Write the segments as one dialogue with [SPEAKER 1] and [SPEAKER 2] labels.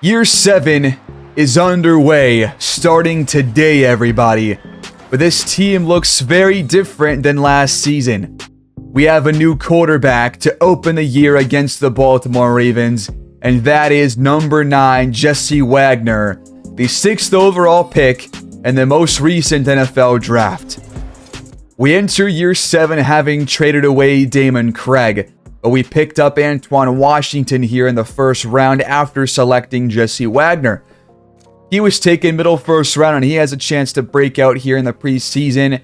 [SPEAKER 1] Year 7 is underway, starting today, everybody. But this team looks very different than last season. We have a new quarterback to open the year against the Baltimore Ravens, and that is number 9, Jesse Wagner, the 6th overall pick in the most recent NFL draft. We enter year 7 having traded away Damon Craig, but we picked up Antoine Washington here in the first round after selecting Jesse Wagner. He was taken middle first round, and he has a chance to break out here in the preseason.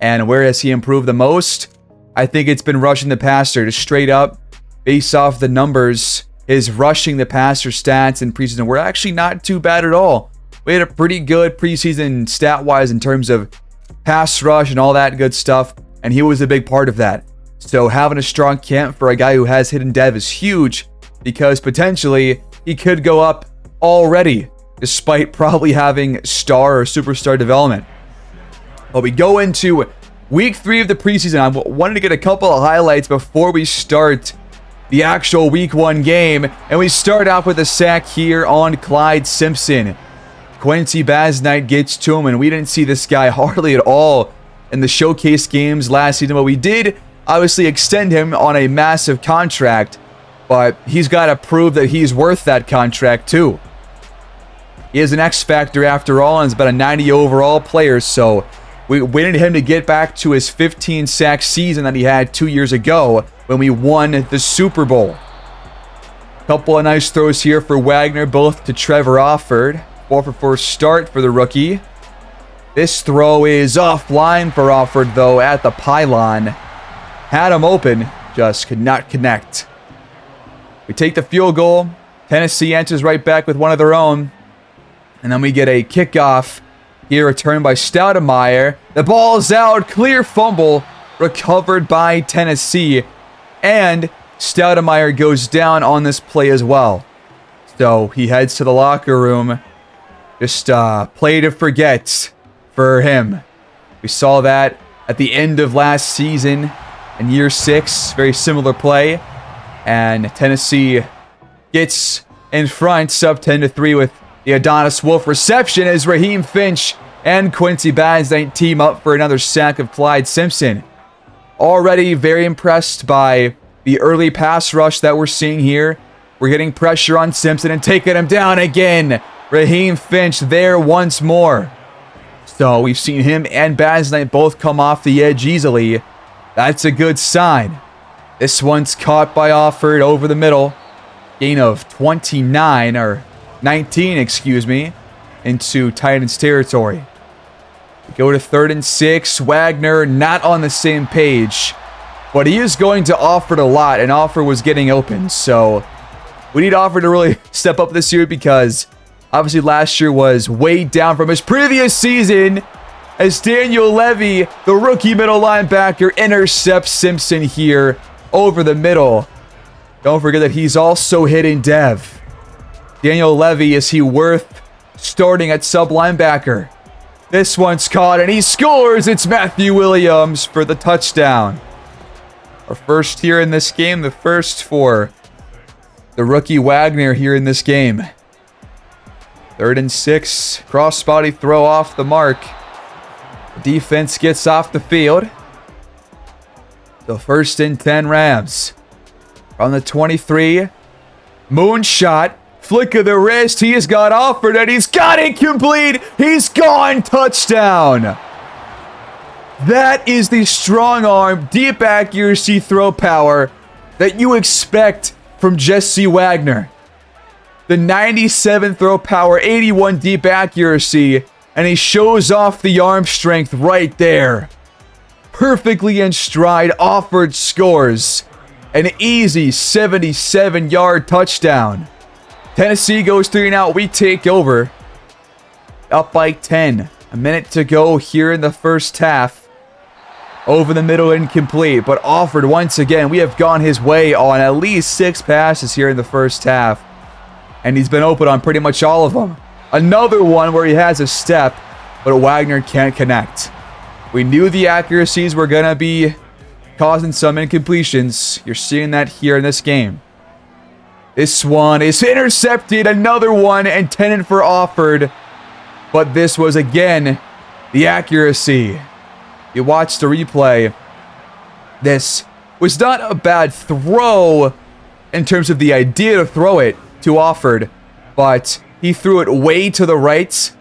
[SPEAKER 1] And where has he improved the most? I think it's been rushing the passer. Just straight up, based off the numbers, his rushing the passer stats in preseason were actually not too bad at all. We had a pretty good preseason stat-wise in terms of pass rush and all that good stuff, and he was a big part of that. So having a strong camp for a guy who has hidden dev is huge, because potentially he could go up already, despite probably having star or superstar development. But we go into week 3 of the preseason. I wanted to get a couple of highlights before we start the actual week 1 game, and we start off with a sack here on Clyde Simpson. Quincy Basnight gets to him, and we didn't see this guy hardly at all in the showcase games last season, but we did obviously extend him on a massive contract, but he's got to prove that he's worth that contract too. He is an X factor after all, and is about a 90 overall player, so we wanted him to get back to his 15 sack season that he had 2 years ago when we won the Super Bowl. Couple of nice throws here for Wagner, both to Trevor Offord. 4-for-4 start for the rookie. This throw is offline for Offord, though, at the pylon. Had him open, just could not connect. We take the field goal. Tennessee enters right back with one of their own. And then we get a kickoff here, returned by Stoudemire. The ball's out, clear fumble, recovered by Tennessee. And Stoudemire goes down on this play as well. So he heads to the locker room. Just play to forget for him. We saw that at the end of last season in year 6. Very similar play. And Tennessee gets in front, sub 10-3 with the Adonis Wolf reception as Raheem Finch and Quincy Basnight team up for another sack of Clyde Simpson. Already very impressed by the early pass rush that we're seeing here. We're getting pressure on Simpson and taking him down again. Raheem Finch there once more. So we've seen him and Basnight both come off the edge easily. That's a good sign. This one's caught by Offord over the middle. Gain of 29, or 19, excuse me, into Titans territory. We go to 3rd and 6. Wagner not on the same page, but he is going to Offord a lot, and Offord was getting open. So we need Offord to really step up this year, because obviously last year was way down from his previous season, as Daniel Levy, the rookie middle linebacker, intercepts Simpson here over the middle. Don't forget that he's also hitting dev. Daniel Levy, is he worth starting at sub linebacker? This one's caught, and he scores. It's Matthew Williams for the touchdown. Our first here in this game, the first for the rookie Wagner here in this game. 3rd and 6, cross-body throw off the mark. The defense gets off the field. The 1st and 10 Rams. On the 23, moonshot, flick of the wrist. He has got Offord, and he's got it complete. He's gone, touchdown. That is the strong arm, deep accuracy throw power that you expect from Jesse Wagner. The 97 throw power, 81 deep accuracy, and he shows off the arm strength right there. Perfectly in stride, Offord scores an easy 77-yard touchdown. Tennessee goes 3 and out. We take over. Up by 10. A minute to go here in the first half. Over the middle, incomplete. But Offord, once again, we have gone his way on at least 6 passes here in the first half. And he's been open on pretty much all of them. Another one where he has a step, but Wagner can't connect. We knew the accuracies were going to be causing some incompletions. You're seeing that here in this game. This one is intercepted. Another one intended for Offord. But this was, again, the accuracy. You watch the replay. This was not a bad throw in terms of the idea to throw it to Offord. But he threw it way to the right.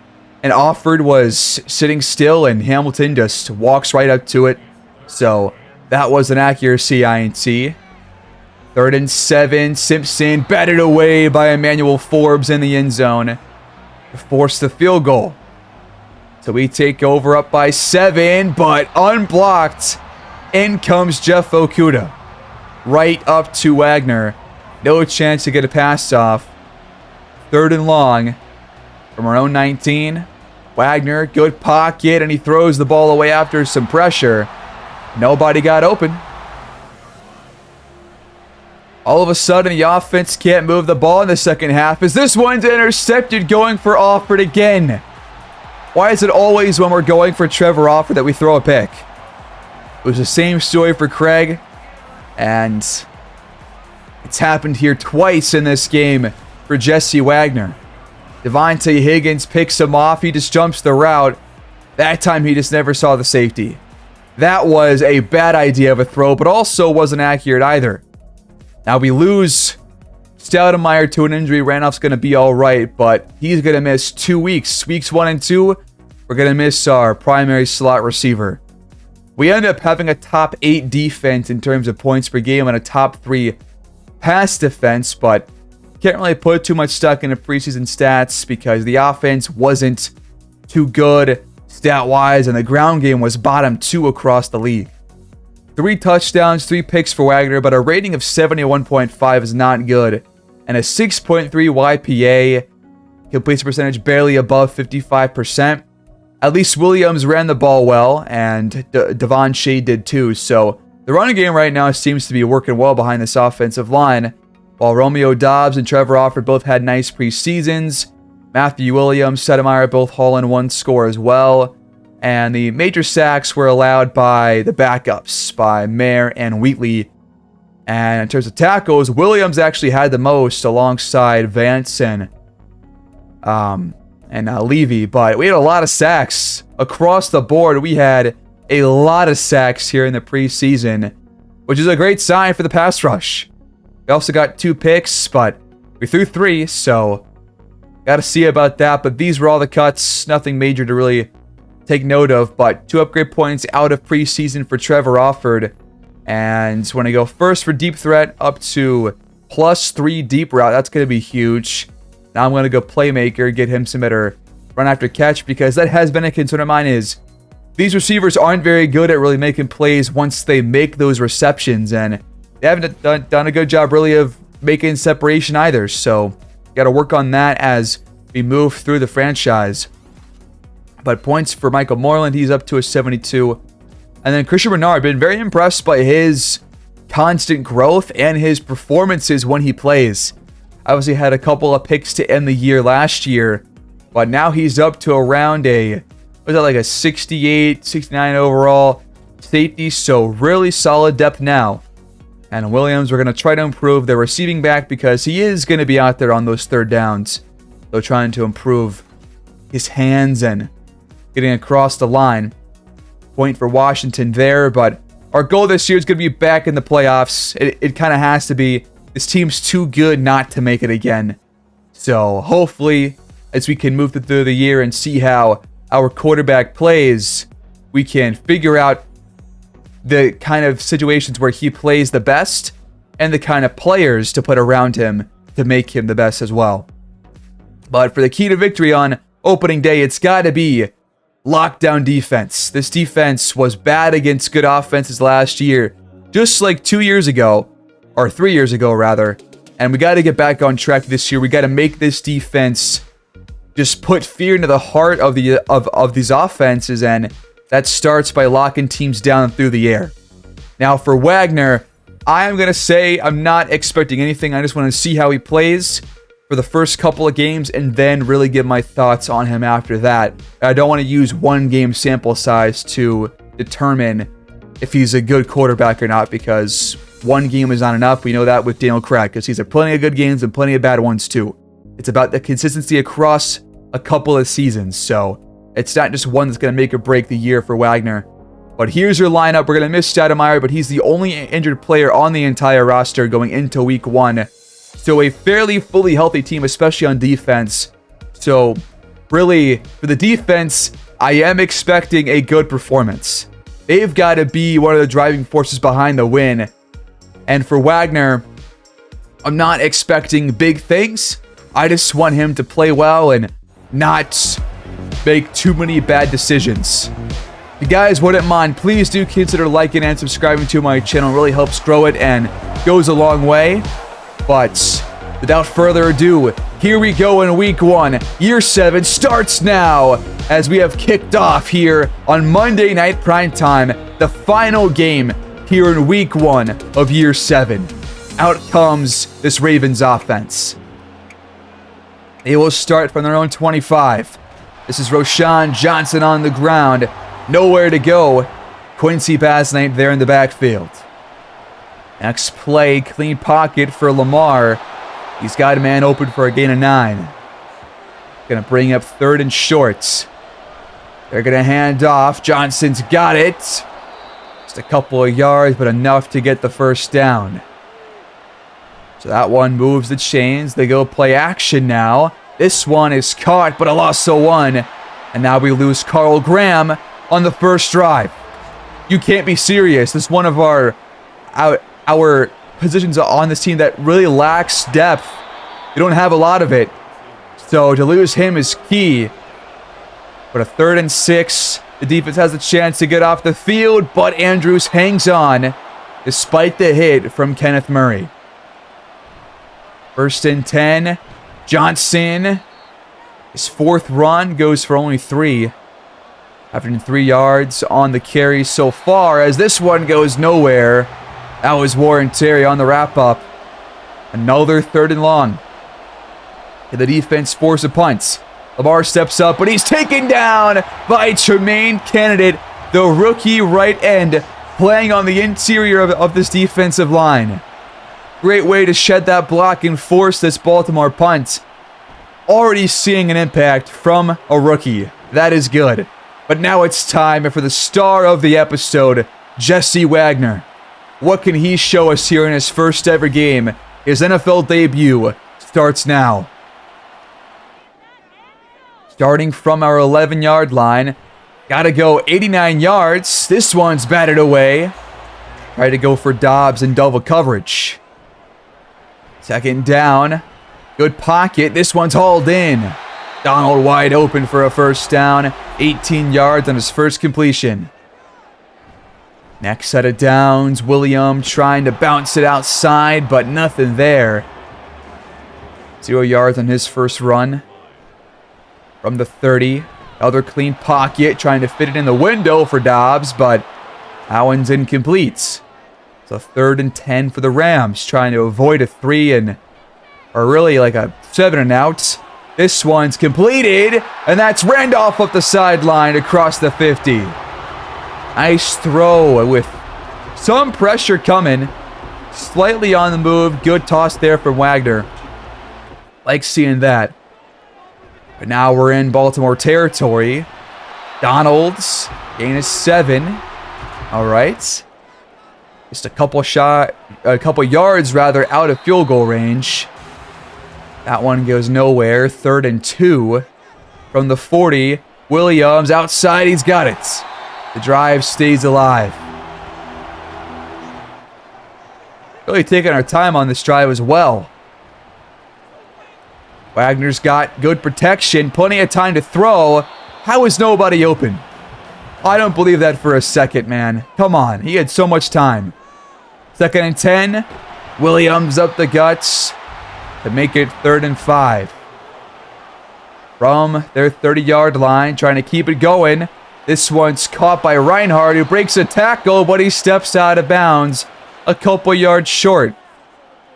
[SPEAKER 1] And Offord was sitting still. And Hamilton just walks right up to it. So that was an accuracy INT. 3rd and 7. Simpson batted away by Emmanuel Forbes in the end zone to force the field goal. So we take over up by 7, but unblocked. In comes Jeff Okudah. Right up to Wagner. No chance to get a pass off. 3rd and long from our own 19. Wagner, good pocket, and he throws the ball away after some pressure. Nobody got open. All of a sudden, the offense can't move the ball in the second half as this one's intercepted, going for Offord again. Why is it always when we're going for Trevor Offord that we throw a pick? It was the same story for Craig, and it's happened here twice in this game for Jesse Wagner. Devontae Higgins picks him off. He just jumps the route. That time he just never saw the safety. That was a bad idea of a throw, but also wasn't accurate either. Now we lose Stoudemire to an injury. Randolph's going to be all right, but he's going to miss 2 weeks. Weeks 1 and 2, we're going to miss our primary slot receiver. We end up having a top 8 defense in terms of points per game and a top 3 pass defense, but can't really put too much stock into preseason stats because the offense wasn't too good stat-wise, and the ground game was bottom 2 across the league. 3 touchdowns, 3 picks for Wagner, but a rating of 71.5 is not good. And a 6.3 YPA, completion percentage barely above 55%. At least Williams ran the ball well, and Devon Shea did too. So the running game right now seems to be working well behind this offensive line. While Romeo Doubs and Trevor Offord both had nice preseasons. Matthew Williams, Stoudemire both hauling 1 score as well. And the major sacks were allowed by the backups, by Mayer and Wheatley. And in terms of tackles, Williams actually had the most alongside Vance and Levy. But we had a lot of sacks across the board. We had a lot of sacks here in the preseason, which is a great sign for the pass rush. We also got 2 picks, but we threw 3, so got to see about that. But these were all the cuts. Nothing major to really take note of, but 2 upgrade points out of preseason for Trevor Offord. And when I go first for deep threat up to +3 deep route, that's going to be huge. Now I'm going to go playmaker, get him some better run after catch, because that has been a concern of mine is these receivers aren't very good at really making plays once they make those receptions, and they haven't done a good job really of making separation either. So got to work on that as we move through the franchise. But points for Michael Moreland, he's up to a 72. And then Christian Bernard, been very impressed by his constant growth and his performances when he plays. Obviously had a couple of picks to end the year last year, but now he's up to around a 68, 69 overall safety. So really solid depth now. And Williams, we're going to try to improve the receiving back because he is going to be out there on those 3rd downs. So trying to improve his hands and getting across the line. Point for Washington there, but our goal this year is going to be back in the playoffs. It kind of has to be. This team's too good not to make it again. So hopefully, as we can move through the year and see how our quarterback plays, we can figure out the kind of situations where he plays the best and the kind of players to put around him to make him the best as well. But for the key to victory on opening day, it's got to be lockdown defense. This defense was bad against good offenses last year, just like 2 years ago, or 3 years ago rather. And we got to get back on track this year. We got to make this defense just put fear into the heart of these offenses, and that starts by locking teams down through the air. Now for Wagner, I am going to say I'm not expecting anything. I just want to see how he plays for the first couple of games and then really give my thoughts on him after that. I don't want to use 1 game sample size to determine if he's a good quarterback or not, because one game is not enough. We know that with Daniel Craig, because he's had plenty of good games and plenty of bad ones too. It's about the consistency across a couple of seasons, so it's not just one that's going to make or break the year for Wagner. But here's your lineup. We're going to miss Stoudemire, but he's the only injured player on the entire roster going into week 1. So a fairly fully healthy team, especially on defense. So really, for the defense, I am expecting a good performance. They've got to be one of the driving forces behind the win. And for Wagner, I'm not expecting big things. I just want him to play well and not make too many bad decisions. If you guys wouldn't mind, please do consider liking and subscribing to my channel. It really helps grow it and goes a long way. But without further ado, here we go in week 1. Year 7 starts now as we have kicked off here on Monday Night Primetime, the final game here in week 1 of year 7. Out comes this Ravens offense. They will start from their own 25. This is Roschon Johnson on the ground. Nowhere to go. Quincy Basnight there in the backfield. Next play, clean pocket for Lamar. He's got a man open for a gain of 9. Gonna bring up 3rd and short. They're gonna hand off. Johnson's got it. Just a couple of yards, but enough to get the first down. So that one moves the chains. They go play action now. This one is caught, but a loss of 1. And now we lose Carl Graham on the first drive. You can't be serious. This is one of our positions on this team that really lacks depth. We don't have a lot of it. So to lose him is key. But a 3rd and 6. The defense has a chance to get off the field, but Andrews hangs on despite the hit from Kenneth Murray. 1st and 10. Johnson. His 4th run goes for only 3. After 3 yards on the carry so far, as this one goes nowhere. That was Warren Terry on the wrap-up. Another 3rd and long. And the defense force a punt. Lamar steps up, but he's taken down by Tremaine Candidate, the rookie right end, playing on the interior of this defensive line. Great way to shed that block and force this Baltimore punt. Already seeing an impact from a rookie. That is good. But now it's time for the star of the episode, Jesse Wagner. What can he show us here in his first ever game? His NFL debut starts now. Starting from our 11-yard line. Gotta go 89 yards. This one's batted away. Try to go for Dobbs in double coverage. 2nd down. Good pocket. This one's hauled in. Donald wide open for a first down. 18 yards on his first completion. Next set of downs. William trying to bounce it outside, but nothing there. 0 yards on his first run. From the 30. Other clean pocket. Trying to fit it in the window for Dobbs, but that one's incomplete. So 3rd and 10 for the Rams. Trying to avoid a 3 and... or really like a 7 and out. This one's completed, and that's Randolph up the sideline across the 50. Nice throw with some pressure coming. Slightly on the move. Good toss there from Wagner. Like seeing that. But now we're in Baltimore territory. Donald's gain is 7. All right. Just a couple yards rather out of field goal range. That one goes nowhere. 3rd and 2 from the 40. Williams outside. He's got it. The drive stays alive. Really taking our time on this drive as well. Wagner's got good protection. Plenty of time to throw. How is nobody open? I don't believe that for a second, man. Come on. He had so much time. 2nd and 10. Williams up the guts to make it 3rd and 5. From their 30-yard line, trying to keep it going. This one's caught by Reinhardt, who breaks a tackle, but he steps out of bounds a couple yards short,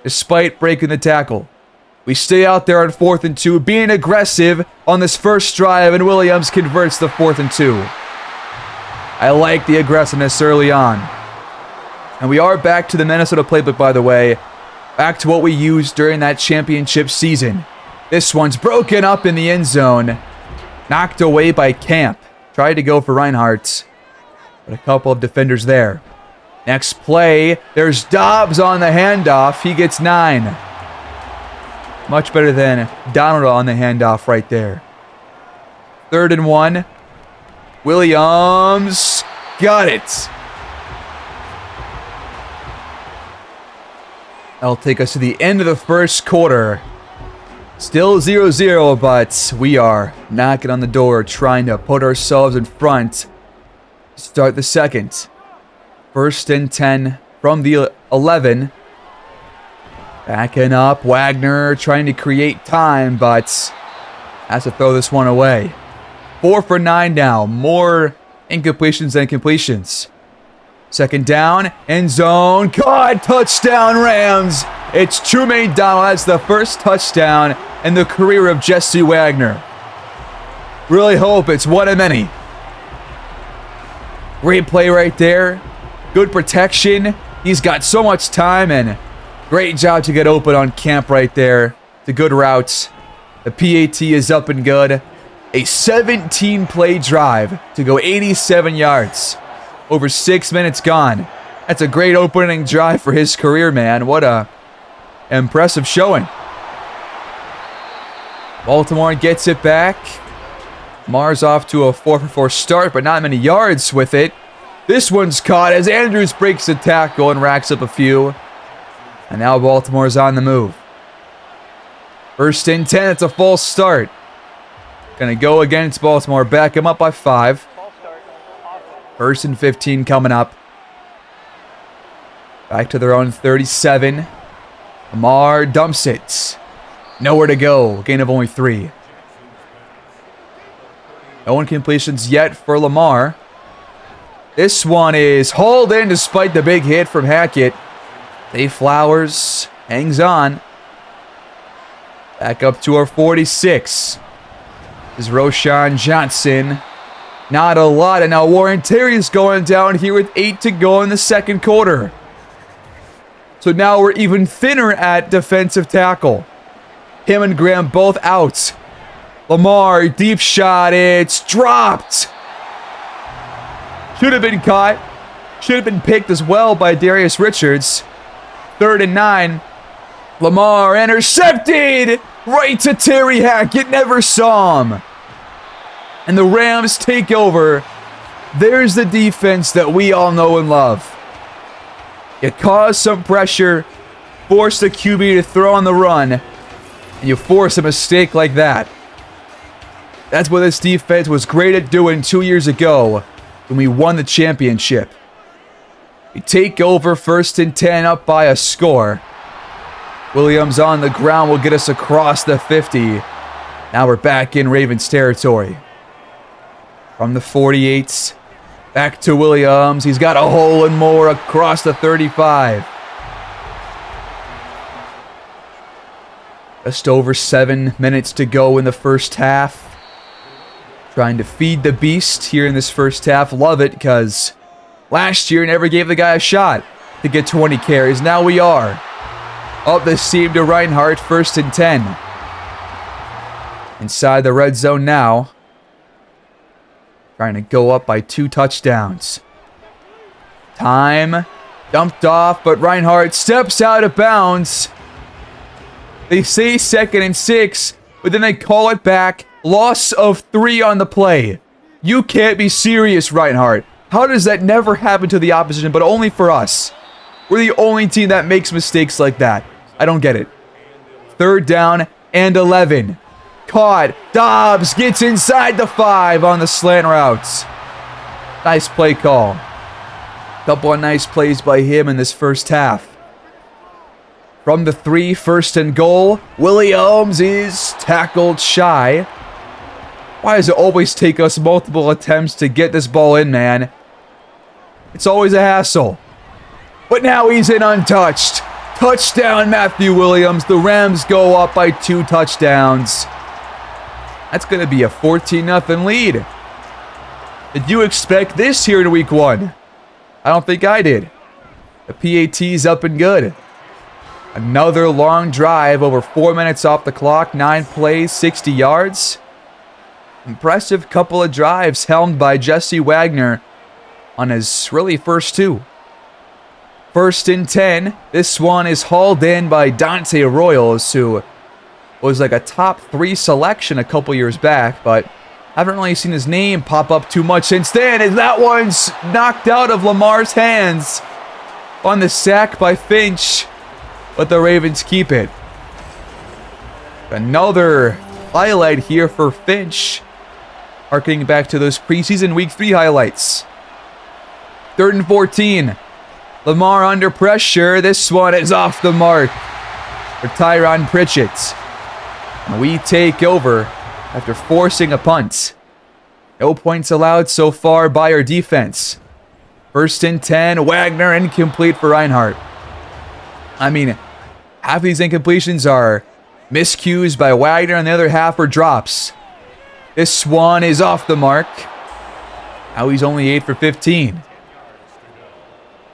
[SPEAKER 1] despite breaking the tackle. We stay out there on 4th and 2, being aggressive on this first drive, and Williams converts the 4th and 2. I like the aggressiveness early on. And we are back to the Minnesota playbook, by the way. Back to what we used during that championship season. This one's broken up in the end zone. Knocked away by Camp. Tried to go for Reinhardt. But a couple of defenders there. Next play, there's Dobbs on the handoff. He gets 9. Much better than Donald on the handoff right there. 3rd and 1. Williams got it. That'll take us to the end of the first quarter. Still 0-0, but we are knocking on the door, trying to put ourselves in front. Start the second. 1st and 10 from the 11. Backing up, Wagner trying to create time, but has to throw this one away. 4 for 9 now. More incompletions than completions. 2nd down, end zone, caught, touchdown Rams. It's Trumaine Donald. That's the first touchdown in the career of Jesse Wagner. Really hope it's one of many. Great play right there. Good protection. He's got so much time, and great job to get open on Camp right there. It's a good route. The PAT is up and good. A 17-play drive to go 87 yards. Over 6 minutes gone. That's a great opening drive for his career, man. What a impressive showing. Baltimore gets it back. Mars off to a 4-for-4 start, but not many yards with it. This one's caught as Andrews breaks the tackle and racks up a few. And now Baltimore's on the move. 1st and 10, it's a false start. Gonna go against Baltimore, back him up by 5. 1st and 15 coming up. Back to their own 37. Lamar dumps it. Nowhere to go. Gain of only 3. No incompletions yet for Lamar. This one is hauled in despite the big hit from Hackett. Zay Flowers hangs on. Back up to our 46. This is Roschon Johnson. Not a lot, and now Warren Terry is going down here with 8 to go in the second quarter. So now we're even thinner at defensive tackle. Him and Graham both out. Lamar, deep shot, it's dropped. Should have been caught. Should have been picked as well by Darius Richards. 3rd and 9. Lamar intercepted. Right to Terry Hackett, never saw him. And the Rams take over. There's the defense that we all know and love. You cause some pressure, force the QB to throw on the run, and you force a mistake like that. That's what this defense was great at doing 2 years ago when we won the championship. We take over 1st and 10 up by a score. Williams on the ground will get us across the 50. Now we're back in Ravens territory. From the 48, back to Williams. He's got a hole and more across the 35. Just over 7 minutes to go in the first half. Trying to feed the beast here in this first half. Love it, because last year never gave the guy a shot to get 20 carries. Now we are. Up the seam to Reinhardt, 1st and 10. Inside the red zone now. Trying to go up by 2 touchdowns. Time dumped off, but Reinhardt steps out of bounds. They say 2nd and 6, but then they call it back. Loss of 3 on the play. You can't be serious, Reinhardt. How does that never happen to the opposition, but only for us? We're the only team that makes mistakes like that. I don't get it. 3rd down and 11. Caught. Dobbs gets inside the 5 on the slant routes. Nice play call. Couple of nice plays by him in this first half. From the 3, 1st and goal. Williams is tackled shy. Why does it always take us multiple attempts to get this ball in, man? It's always a hassle. But now he's in untouched. Touchdown, Matthew Williams. The Rams go up by 2 touchdowns. That's going to be a 14-0 lead. Did you expect this here in week 1? I don't think I did. The PAT's up and good. Another long drive, over 4 minutes off the clock, 9 plays, 60 yards. Impressive couple of drives helmed by Jesse Wagner on his really first 2. 1st and 10. This one is hauled in by Dante Royals, who was like a top 3 selection a couple years back, but haven't really seen his name pop up too much since then, as that one's knocked out of Lamar's hands on the sack by Finch, but the Ravens keep it. Another highlight here for Finch, harkening back to those preseason Week 3 highlights. 3rd and 14. Lamar under pressure. This one is off the mark for Tyron Pritchett. And we take over after forcing a punt. No points allowed so far by our defense. 1st and 10. Wagner incomplete for Reinhardt. I mean, half these incompletions are miscues by Wagner, and the other half are drops. This one is off the mark. Now he's only 8 for 15.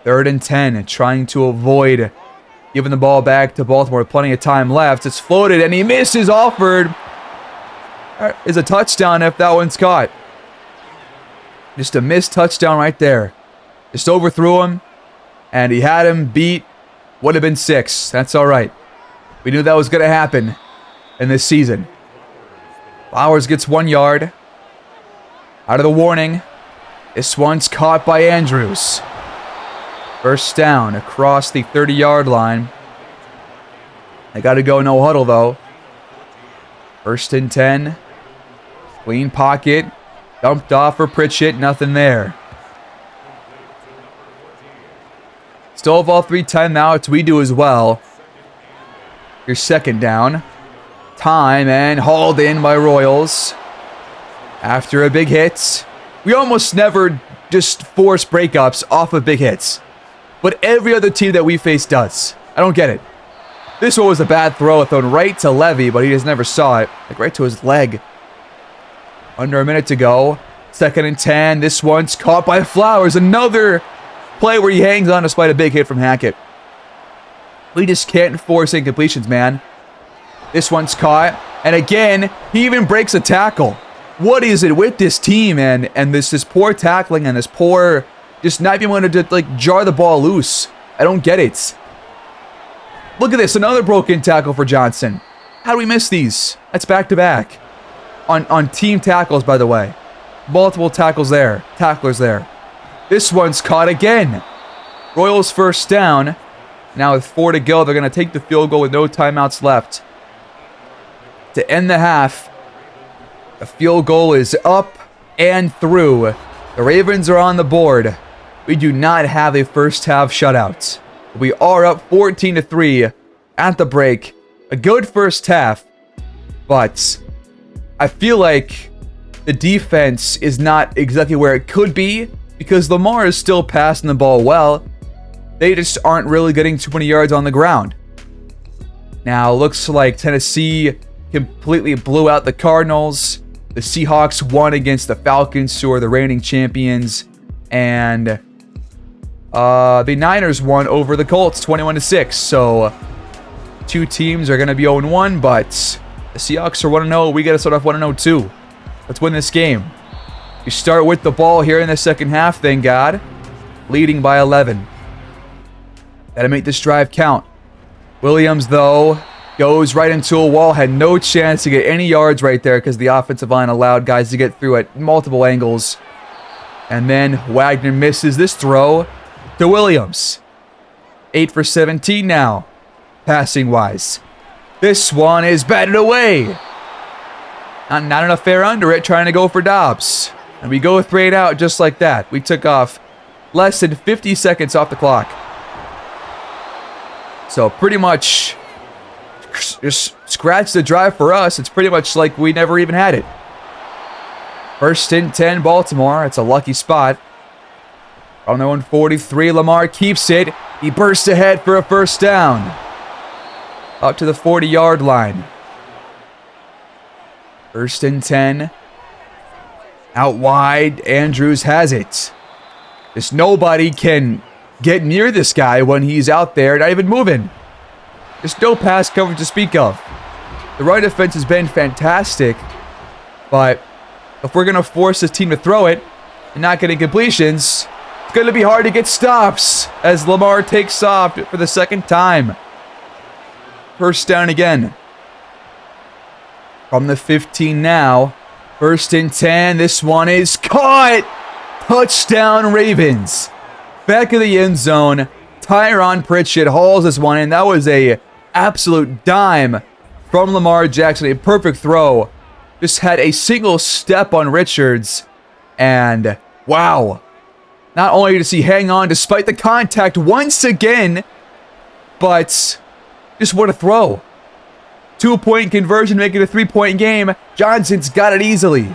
[SPEAKER 1] 3rd and 10, trying to avoid giving the ball back to Baltimore. Plenty of time left. It's floated, and he misses. Offered is a touchdown if that one's caught. Just a missed touchdown right there. Just overthrew him, and he had him beat. Would have been 6. That's all right. We knew that was going to happen in this season. Flowers gets 1 yard. Out of the warning. This one's caught by Andrews. 1st down across the 30-yard line. They got to go no huddle, though. 1st and 10. Clean pocket. Dumped off for Pritchett. Nothing there. Still have all 3 timeouts. We do as well. Your 2nd down. Time and hauled in by Royals. After a big hit. We almost never just force breakups off of big hits. But every other team that we face does. I don't get it. This one was a bad throw thrown right to Levy, but he just never saw it. Like right to his leg. Under a minute to go. 2nd and 10. This one's caught by Flowers. Another play where he hangs on despite a big hit from Hackett. We just can't force incompletions, man. This one's caught. And again, he even breaks a tackle. What is it with this team and this poor tackling and this poor just not being able to like jar the ball loose? I don't get it. Look at this, another broken tackle for Johnson. How do we miss these? That's back-to-back. On team tackles, by the way. Multiple tacklers there. This one's caught again. Royals 1st down. Now with 4 to go, they're going to take the field goal with no timeouts left. To end the half, the field goal is up and through. The Ravens are on the board. We do not have a first half shutout. We are up 14-3 at the break. A good first half, but I feel like the defense is not exactly where it could be because Lamar is still passing the ball well. They just aren't really getting too many yards on the ground. Now, looks like Tennessee completely blew out the Cardinals. The Seahawks won against the Falcons, who are the reigning champions. And the Niners won over the Colts, 21-6. So, 2 teams are going to be 0-1, but the Seahawks are 1-0. We got to start off 1-0 too. Let's win this game. We start with the ball here in the second half, thank God. Leading by 11. Gotta make this drive count. Williams, though, goes right into a wall. Had no chance to get any yards right there because the offensive line allowed guys to get through at multiple angles. And then Wagner misses this throw to Williams. 8 for 17 now, passing-wise. This one is batted away. Not enough air under it, trying to go for Dobbs. And we go 3 and out just like that. We took off less than 50 seconds off the clock. So pretty much just scratch the drive for us. It's pretty much like we never even had it. 1st and 10 Baltimore. It's a lucky spot. On their own 43, Lamar keeps it. He bursts ahead for a first down. Up to the 40-yard line. 1st and 10. Out wide, Andrews has it. Just nobody can get near this guy when he's out there, not even moving. There's no pass coverage to speak of. The run defense has been fantastic, but if we're going to force this team to throw it and not getting completions, it's going to be hard to get stops as Lamar takes off for the second time. First down again. From the 15 now. First and 10. This one is caught. Touchdown Ravens. Back of the end zone. Tyron Pritchett hauls this one in. That was a absolute dime from Lamar Jackson. A perfect throw. Just had a single step on Richards. And wow. Not only does he hang on despite the contact once again, but just what a throw. 2-point conversion, making it a 3-point game. Johnson's got it easily.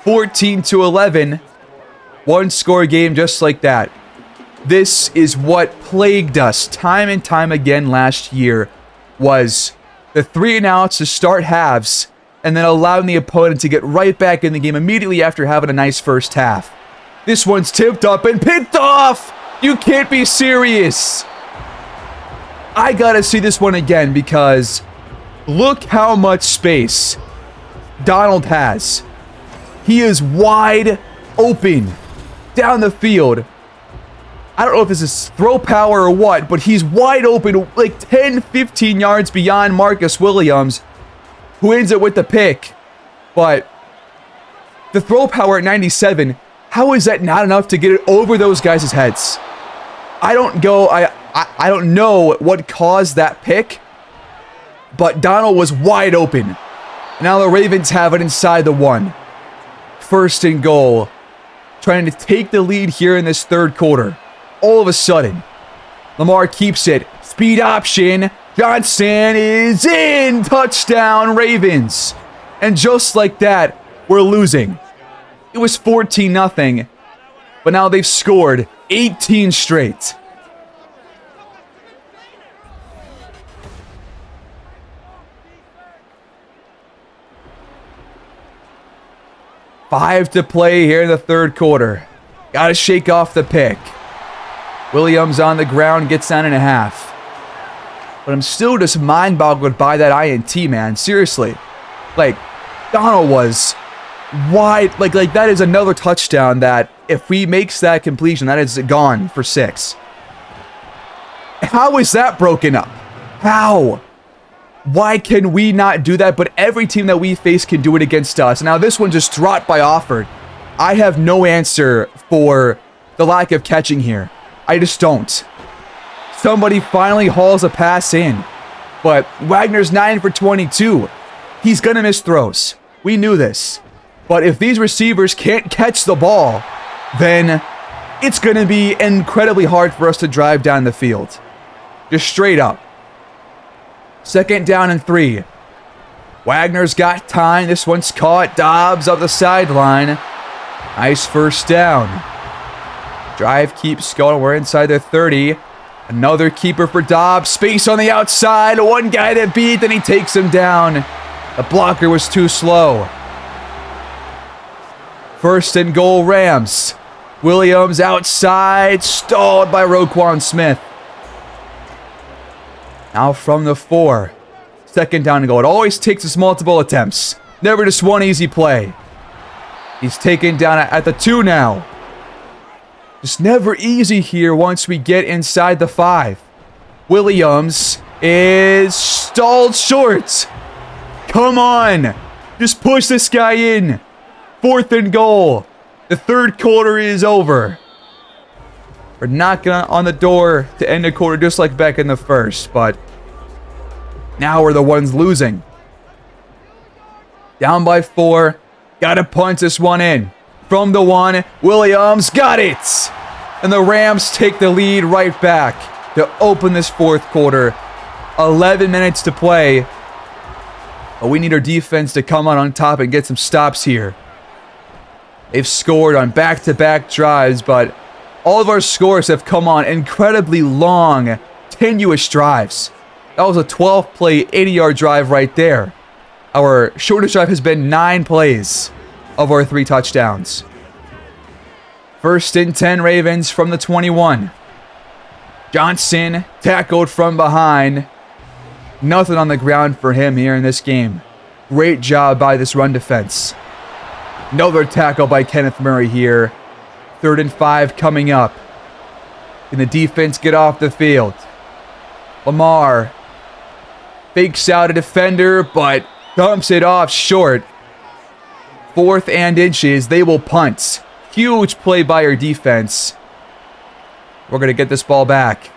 [SPEAKER 1] 14-11. One-score game just like that. This is what plagued us time and time again last year, was the 3-and-outs to start halves and then allowing the opponent to get right back in the game immediately after having a nice first half. This one's tipped up and picked off! You can't be serious! I gotta see this one again because look how much space Donald has. He is wide open down the field. I don't know if this is throw power or what, but he's wide open like 10, 15 yards beyond Marcus Williams, who ends up with the pick. But the throw power at 97, how is that not enough to get it over those guys' heads? I don't know what caused that pick, but Donald was wide open. Now the Ravens have it inside the 1. First and goal. Trying to take the lead here in this third quarter. All of a sudden, Lamar keeps it. Speed option. Johnson is in. Touchdown Ravens. And just like that, we're losing. It was 14-0, but now they've scored 18 straight. Five to play here in the third quarter. Got to shake off the pick. Williams on the ground, gets 9.5. But I'm still just mind-boggled by that INT, man. Seriously. Like, Donald was wide. Like that is another touchdown that if he makes that completion, that is gone for 6. How is that broken up? How? Why can we not do that? But every team that we face can do it against us. Now this one just dropped by Offord. I have no answer for the lack of catching here. I just don't. Somebody finally hauls a pass in. But Wagner's 9 for 22. He's going to miss throws. We knew this. But if these receivers can't catch the ball, then it's going to be incredibly hard for us to drive down the field. Just straight up. Second down and 3. Wagner's got time. This one's caught. Dobbs up the sideline. Nice first down. Drive keeps going. We're inside the 30. Another keeper for Dobbs. Space on the outside. One guy that beat, then he takes him down. The blocker was too slow. First and goal, Rams. Williams outside. Stalled by Roquan Smith. Now from the 4. Second down and goal. It always takes us multiple attempts. Never just one easy play. He's taken down at the 2 now. Just never easy here once we get inside the 5. Williams is stalled short. Come on. Just push this guy in. 4th and goal. The third quarter is over. We're knocking on the door to end the quarter just like back in the first, but now we're the ones losing. Down by 4. Gotta punch this one in. From the 1, Williams got it! And the Rams take the lead right back to open this fourth quarter. 11 minutes to play. But we need our defense to come out on top and get some stops here. They've scored on back-to-back drives, but all of our scores have come on incredibly long, tenuous drives. That was a 12-play, 80-yard drive right there. Our shortest drive has been 9 plays of our 3 touchdowns. First and 10 Ravens from the 21. Johnson tackled from behind. Nothing on the ground for him here in this game. Great job by this run defense. Another tackle by Kenneth Murray here. 3rd and 5 coming up. Can the defense get off the field? Lamar fakes out a defender, but dumps it off short. 4th and inches. They will punt. Huge play by our defense. We're going to get this ball back.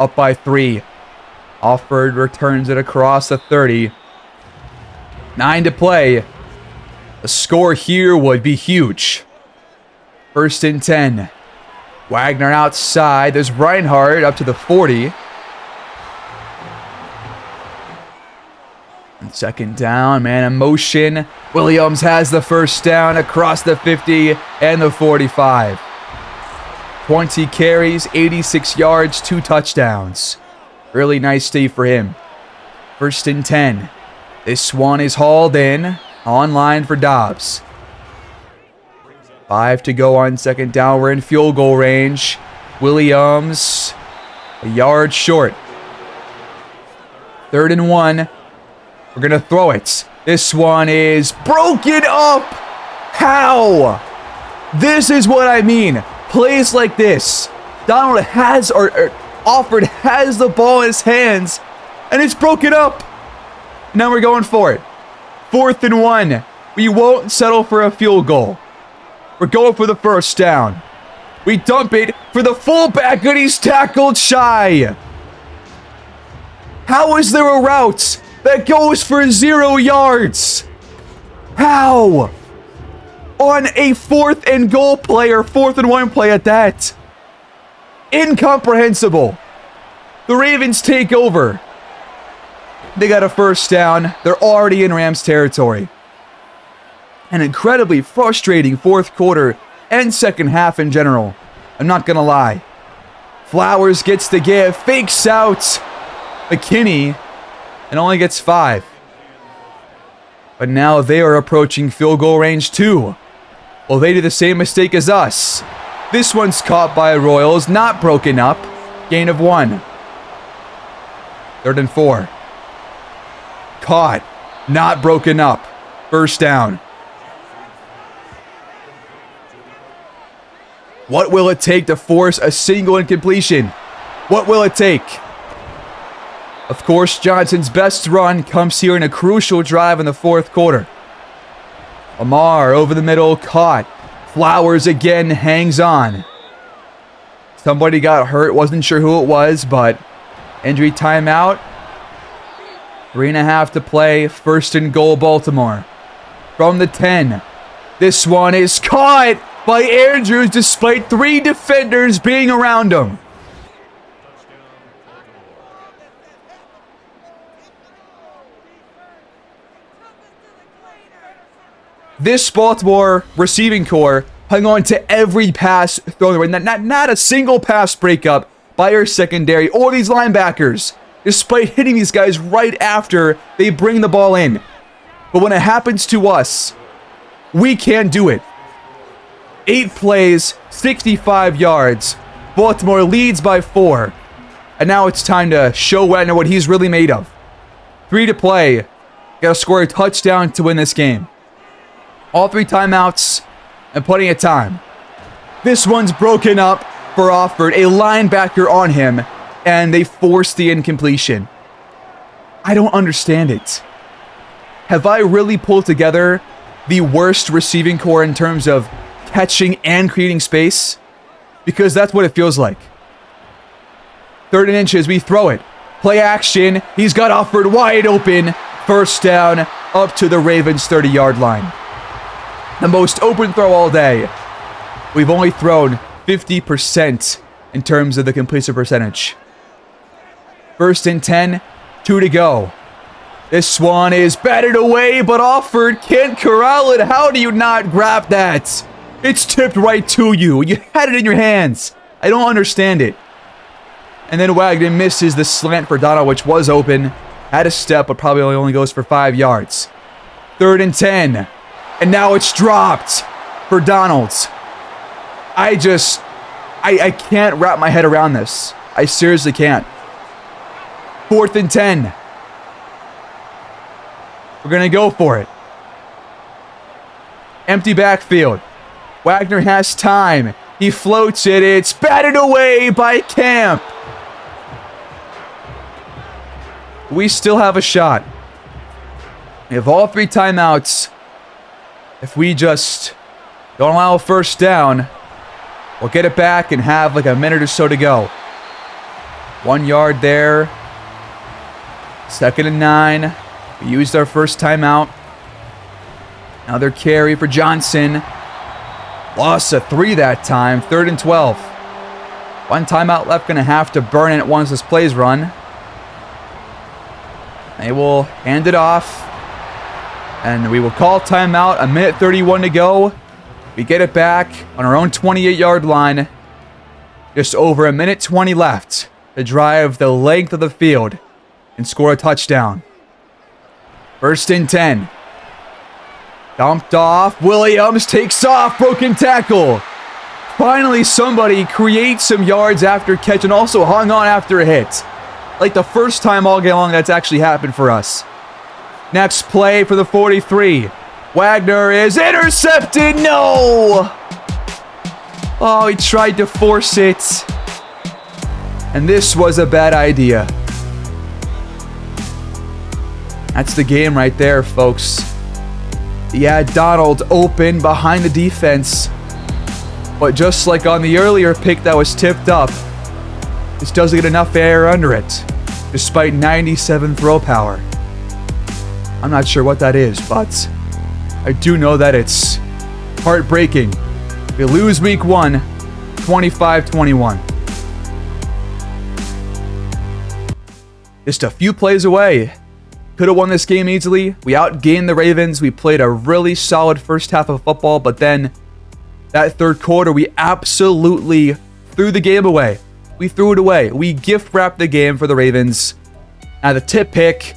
[SPEAKER 1] Up by 3. Alford returns it across the 30. 9 to play. A score here would be huge. 1st and 10. Wagner outside. There's Reinhardt up to the 40. And 2nd down, man in motion. Williams has the 1st down across the 50 and the 45. 20 carries, 86 yards, 2 touchdowns. Really nice day for him. 1st and 10. This one is hauled in. Online for Dobbs. 5 to go on 2nd down. We're in field goal range. Williams a yard short. 3rd and 1. We're going to throw it. This one is broken up. How? This is what I mean. Plays like this. Donald has, or Alford has the ball in his hands, and it's broken up. Now we're going for it. 4th and 1. We won't settle for a field goal. We're going for the 1st down. We dump it for the fullback, and he's tackled shy. How is there a route that goes for 0 yards? How? On a 4th and goal play, or 4th and 1 play at that. Incomprehensible. The Ravens take over. They got a 1st down. They're already in Rams territory. An incredibly frustrating 4th quarter and 2nd half in general. I'm not gonna lie. Flowers gets the give, fakes out McKinney, and only gets 5. But now they are approaching field goal range too. Well, they did the same mistake as us. This one's caught by Royals, not broken up. Gain of 1. 3rd and 4. Caught, not broken up. 1st down. What will it take to force a single incompletion? What will it take? Of course, Johnson's best run comes here in a crucial drive in the 4th quarter. Lamar over the middle, caught. Flowers again hangs on. Somebody got hurt, wasn't sure who it was, but injury timeout. 3.5 to play, 1st and goal Baltimore. From the 10. This one is caught by Andrews despite 3 defenders being around him. This Baltimore receiving core hung on to every pass thrown away. Not a single pass breakup by our secondary or these linebackers, despite hitting these guys right after they bring the ball in. But when it happens to us, we can't do it. 8 plays, 65 yards. Baltimore leads by 4. And now it's time to show Wagner what he's really made of. 3 to play. Gotta score a touchdown to win this game. All 3 timeouts and plenty of time. This one's broken up for Alford, a linebacker on him, and they force the incompletion. I don't understand it. Have I really pulled together the worst receiving core in terms of catching and creating space? Because that's what it feels like. 3rd and inches, we throw it. Play action, he's got Alford wide open. 1st down, up to the Ravens 30-yard line. The most open throw all day. We've only thrown 50% in terms of the completion percentage. 1st and 10, 2 to go. This one is batted away, but Alford can't corral it. How do you not grab that? It's tipped right to you. You had it in your hands. I don't understand it. And then Wagner misses the slant for Donald, which was open. Had a step, but probably only goes for 5 yards. 3rd and 10. And now it's dropped for Donald. I can't wrap my head around this. I seriously can't. 4th and 10. We're going to go for it. Empty backfield. Wagner has time. He floats it. It's batted away by Camp. We still have a shot. We have all 3 timeouts. If we just don't allow a first down, we'll get it back and have like a minute or so to go. 1 yard there. 2nd and 9. We used our first timeout. Another carry for Johnson. Lost a 3 that time. 3rd and 12. 1 timeout left. Going to have to burn it once this play's run. They will hand it off. And we will call timeout. 1:31 to go. We get it back on our own 28-yard line. Just over 1:20 left to drive the length of the field and score a touchdown. 1st and 10. Dumped off. Williams takes off. Broken tackle. Finally, somebody creates some yards after catch and also hung on after a hit. Like the first time all game long that's actually happened for us. Next play for the 43. Wagner is intercepted. No! Oh, he tried to force it. And this was a bad idea. That's the game right there, folks. Yeah, Donald open behind the defense. But just like on the earlier pick that was tipped up, this doesn't get enough air under it, despite 97 throw power. I'm not sure what that is, but I do know that it's heartbreaking. We lose week 1, 25-21. Just a few plays away. Could have won this game easily. We outgained the Ravens. We played a really solid first half of football, but then that 3rd quarter, we absolutely threw the game away. We threw it away. We gift wrapped the game for the Ravens. Now the tip pick,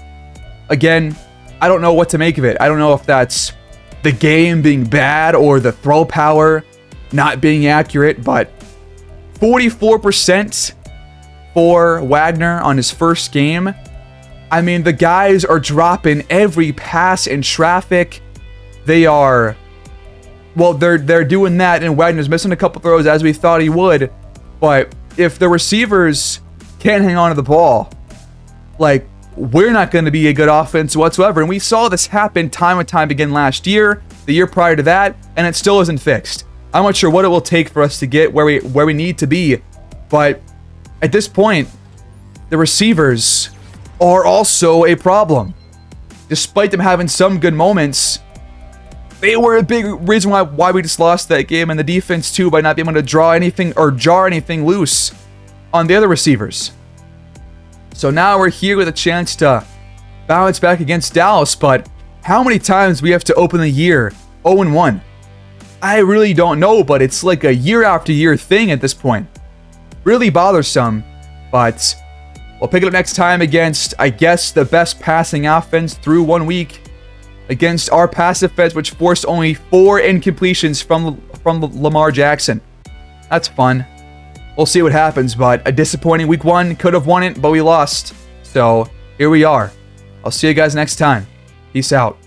[SPEAKER 1] again, I don't know what to make of it. I don't know if that's the game being bad or the throw power not being accurate, but 44% for Wagner on his first game. I mean, the guys are dropping every pass in traffic. They are, well, they're doing that, and Wagner's missing a couple throws as we thought he would. But if the receivers can't hang on to the ball, like, we're not going to be a good offense whatsoever. And we saw this happen time and time again last year, the year prior to that, and it still isn't fixed. I'm not sure what it will take for us to get where we need to be, but at this point, the receivers are also a problem. Despite them having some good moments, they were a big reason why we just lost that game, and the defense too, by not being able to draw anything or jar anything loose on the other receivers. So now we're here with a chance to bounce back against Dallas, but how many times we have to open the year 0-1? I really don't know, but it's like a year after year thing at this point. Really bothersome, but we'll pick it up next time against, I guess, the best passing offense through 1 week against our passive defense, which forced only 4 incompletions from Lamar Jackson. That's fun. We'll see what happens, but a disappointing week 1. Could have won it, but we lost. So here we are. I'll see you guys next time. Peace out.